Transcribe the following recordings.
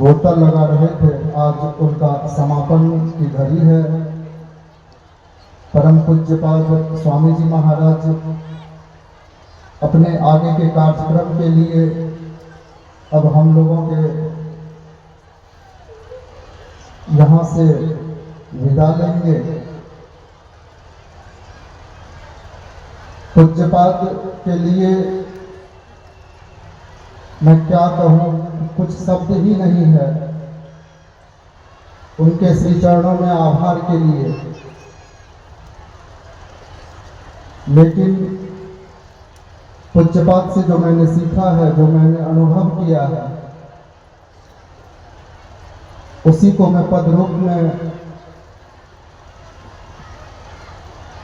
गोता लगा रहे थे। आज उनका समापन की घड़ी है। परम पूज्यपाद स्वामी जी महाराज अपने आगे के कार्यक्रम के लिए अब हम लोगों के यहाँ से विदा लेंगे। पूज्यपाद के लिए मैं क्या कहूँ, कुछ शब्द ही नहीं है उनके श्री चरणों में आभार के लिए। लेकिन पूज्यपाद से जो मैंने सीखा है, जो मैंने अनुभव किया है, उसी को मैं पद रूप में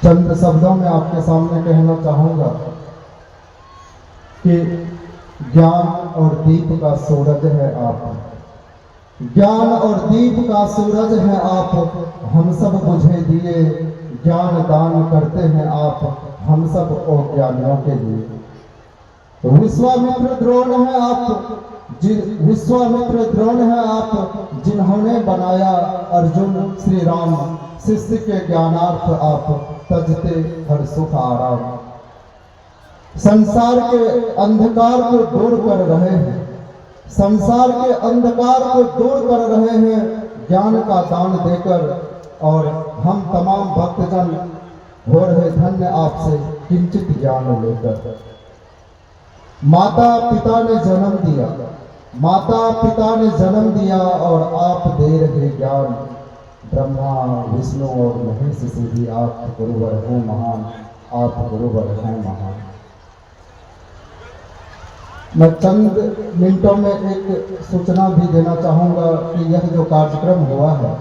चंद शब्दों में आपके सामने कहना चाहूंगा कि ज्ञान और दीप का सूरज है आप, ज्ञान और दीप का सूरज है आप, हम सब बुझे दिए ज्ञान दान करते हैं आप, हम सब अज्ञानियों के लिए। विश्वामित्र द्रोण है आप, विश्वामित्र द्रोण है आप, जिन्होंने बनाया अर्जुन श्री राम, शिष्य के ज्ञानार्थ आप तजते हर सुख आराम। संसार के अंधकार को दूर कर रहे हैं, संसार के अंधकार को दूर कर रहे हैं ज्ञान का दान देकर, और हम तमाम भक्तजन हो रहे धन्य आपसे किंचित ज्ञान लेकर। माता पिता ने जन्म दिया, माता पिता ने जन्म दिया और आप दे रहे ज्ञान। ब्रह्मा विष्णु और महेश से भी आप गुरुवर हैं महान, आप गुरुवर हैं महान। मैं चंद मिनटों में एक सूचना भी देना चाहूँगा कि यह जो कार्यक्रम हुआ है,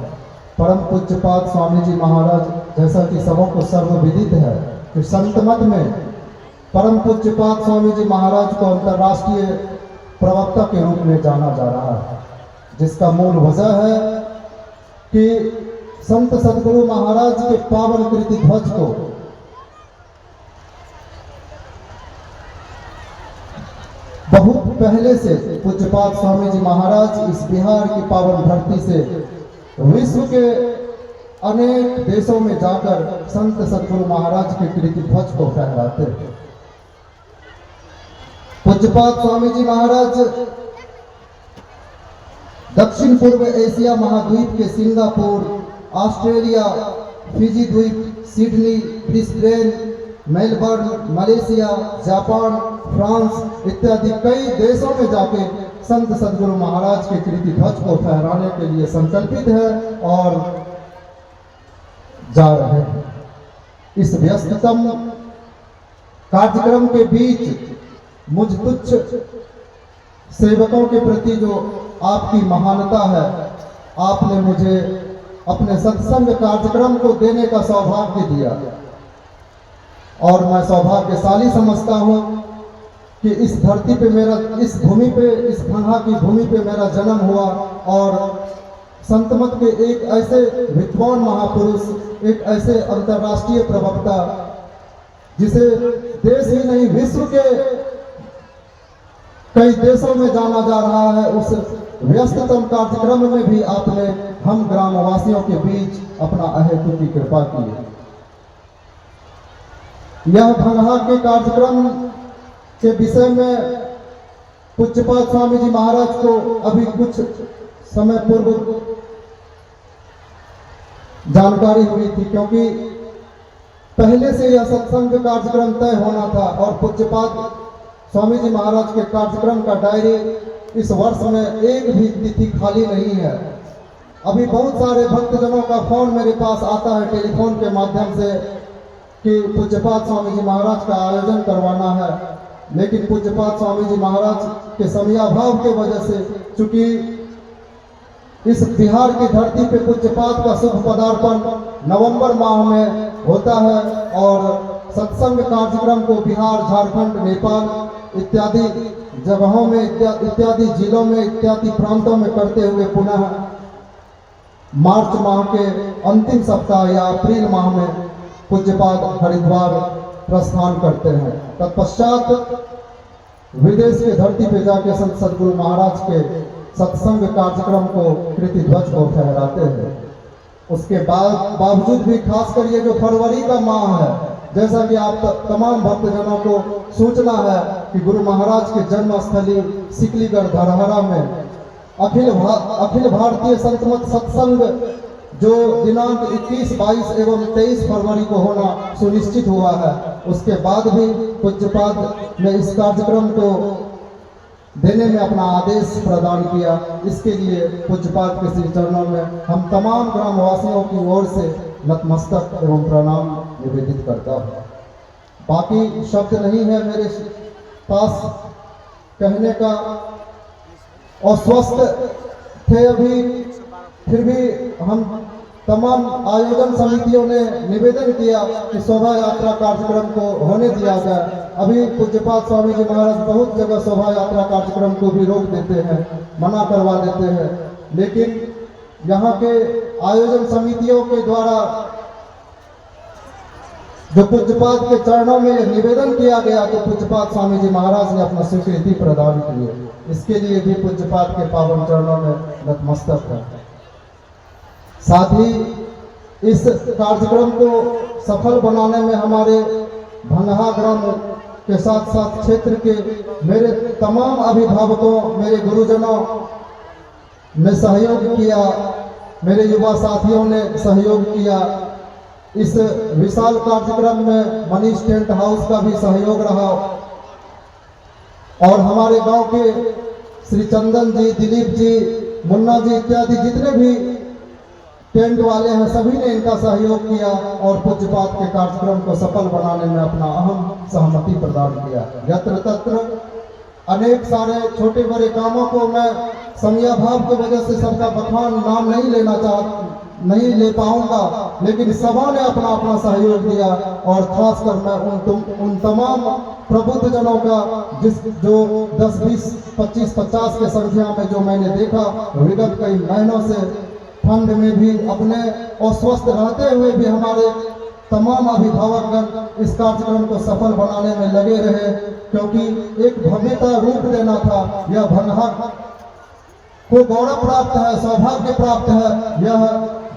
परम पूज्यपाद स्वामी जी महाराज, जैसा कि सबों को सर्वविदित है कि संत मत में परम पूज्यपाद स्वामी जी महाराज को अंतर्राष्ट्रीय प्रवक्ता के रूप में जाना जा रहा है, जिसका मूल वजह है कि संत सदगुरु महाराज के पावन कृति ध्वज को बहुत पहले से पूज्यपाद स्वामी जी महाराज इस बिहार की पावन धरती से विश्व के अनेक देशों में जाकर संत सदगुरु महाराज के कृति ध्वज को फहराते हैं। पूज्यपाद स्वामी जी महाराज दक्षिण पूर्व एशिया महाद्वीप के सिंगापुर, ऑस्ट्रेलिया, फिजी द्वीप, Sydney, Brisbane, Melbourne, Malaysia, Japan, France इत्यादि कई देशों में जाके संत सदगुरु महाराज के कृति ध्वज को फहराने के लिए संकल्पित है और जा रहे हैं। इस व्यस्ततम कार्यक्रम के बीच मुझ तुच्छ सेवकों के प्रति जो आपकी महानता है, आपने मुझे अपने सत्संग कार्यक्रम को देने का सौभाग्य दिया और मैं सौभाग्यशाली समझता हूँ कि इस धरती पे मेरा, इस भूमि पे, इस खंडा की भूमि पे मेरा जन्म हुआ और संतमत के एक ऐसे विद्वान महापुरुष, एक ऐसे अंतर्राष्ट्रीय प्रवक्ता जिसे देश ही नहीं विश्व के कई देशों में जाना जा रहा है, उस व्यस्ततम कार्यक्रम में भी आपने हम ग्रामवासियों के बीच अपना अहेतु की कृपा की। यह भंगहा के कार्यक्रम के विषय में पूज्यपाद स्वामी जी महाराज को अभी कुछ समय पूर्व जानकारी हुई थी, क्योंकि पहले से यह सत्संग कार्यक्रम तय होना था और पूज्यपाद स्वामी जी महाराज के कार्यक्रम का डायरी इस वर्ष में एक भी तिथि खाली नहीं है। अभी बहुत सारे भक्तजनों का फोन मेरे पास आता है टेलीफोन के माध्यम से कि पूज्यपाद स्वामी जी महाराज का आयोजन करवाना है, लेकिन पूज्यपाद स्वामी जी महाराज के समयाभाव के वजह से, चूंकि इस बिहार की धरती पे पूज्यपाद का शुभ पदार्पण नवंबर माह में होता है और सत्संग कार्यक्रम को बिहार, झारखंड, नेपाल इत्यादि जगहों में, इत्यादि जिलों में, इत्यादि प्रांतों में करते हुए पुनः मार्च माह के अंतिम सप्ताह या अप्रैल माह में पूज्यपाद हरिद्वार प्रस्थान करते हैं। तत्पश्चात विदेश के धरती पे जाके संत सदगुरु महाराज के सत्संग कार्यक्रम को कृति ध्वज को फहराते हैं। उसके बावजूद भी खासकर ये जो फरवरी का माह है, जैसा कि आप तमाम भक्तजनों को सूचना है कि गुरु महाराज के जन्म स्थली सिकलीगढ़ धरहरा में अखिल भारतीय संतमत सत्संग जो दिनांक 21, 22 एवं 23 फरवरी को होना सुनिश्चित हुआ है, उसके बाद भी पूज्यपाद ने इस कार्यक्रम को देने में अपना आदेश प्रदान किया। इसके लिए पूज्यपाद के श्री चरणों में हम तमाम ग्रामवासियों की ओर से नतमस्तक एवं प्रणाम निवेदित करता हूँ। बाकी शब्द नहीं है मेरे पास कहने का, और स्वस्थ थे अभी, फिर भी हम तमाम आयोजन समितियों ने निवेदन किया कि शोभा यात्रा कार्यक्रम को होने दिया जाए। अभी पूज्यपाद स्वामी जी महाराज बहुत जगह शोभा यात्रा कार्यक्रम को भी रोक देते हैं, मना करवा देते हैं, लेकिन यहाँ के आयोजन समितियों के द्वारा जो पूज्यपाद के चरणों में निवेदन किया गया तो पूज्यपाद स्वामी जी महाराज ने अपना स्वीकृति प्रदान की। इसके लिए भी पूज्यपाद के पावन चरणों में नतमस्तक है। साथ ही इस कार्यक्रम को सफल बनाने में हमारे भंगहा ग्राम के साथ साथ क्षेत्र के मेरे तमाम अभिभावकों, मेरे गुरुजनों ने सहयोग किया, मेरे युवा साथियों ने सहयोग किया। इस विशाल कार्यक्रम में मनीष टेंट हाउस का भी सहयोग रहा और हमारे गांव के श्री चंदन जी, दिलीप जी, मुन्ना जी इत्यादि जितने भी टेंट वाले हैं सभी ने इनका सहयोग किया और पूज्यपाद के कार्यक्रम को सफल बनाने में अपना अहम सहमति प्रदान किया। यत्र तत्र अनेक सारे छोटे बड़े कामों को मैं समयाभाव की वजह से सबका बखान नाम नहीं ले पाऊंगा, लेकिन सभा ने अपना अपना सहयोग दिया और खासकर मैं उन तमाम प्रबुद्ध जनों का जो 10, 20, 25, 50 के संख्या में जो मैंने देखा विगत कई महीनों से फंड में भी अपने अस्वस्थ रहते हुए भी हमारे तमाम अभिभावकगण इस कार्यक्रम को सफल बनाने में लगे रहे, क्योंकि एक भव्यता रूप देना था। यह भंगहा को गौरव प्राप्त है, सौभाग्य प्राप्त है। यह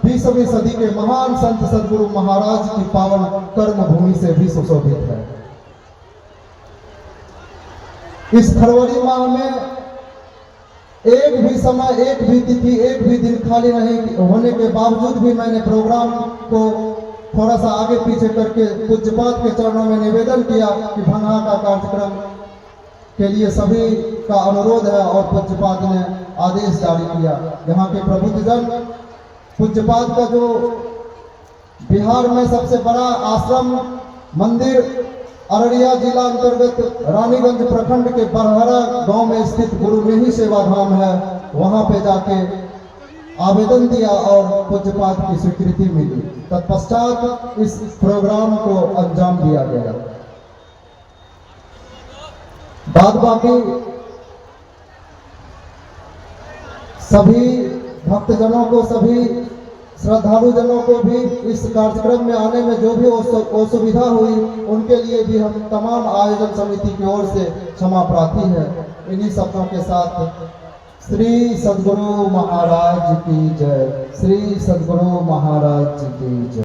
20वीं सदी के महान संत सदगुरु महाराज की पावन कर्म भूमि से भी सुशोभित है। इस फरवरी माह में एक भी समय, एक भी तिथि, एक भी दिन खाली नहीं होने के बावजूद भी मैंने प्रोग्राम को थोड़ा सा आगे पीछे करके पूज्यपाद के चरणों में निवेदन किया कि भंगहा का कार्यक्रम के लिए सभी का अनुरोध है और पूज्यपाद ने आदेश जारी किया। यहाँ के प्रबुद्धजन पूज्यपाद का जो बिहार में सबसे बड़ा आश्रम मंदिर अररिया जिला अंतर्गत रानीगंज प्रखंड के बरहरा गांव में स्थित गुरु मेही सेवा धाम है, वहां पे जाके आवेदन दिया और पूज्यपाद की स्वीकृति मिली। तत्पश्चात इस प्रोग्राम को अंजाम दिया गया। बाद बाकी सभी भक्तजनों को, सभी श्रद्धालु जनों को भी इस कार्यक्रम में आने में जो भी असुविधा हुई उनके लिए भी हम तमाम आयोजन समिति की ओर से क्षमा प्रार्थी है। इन्हीं शब्दों के साथ श्री सद्गुरु महाराज की जय, श्री सद्गुरु महाराज की जय।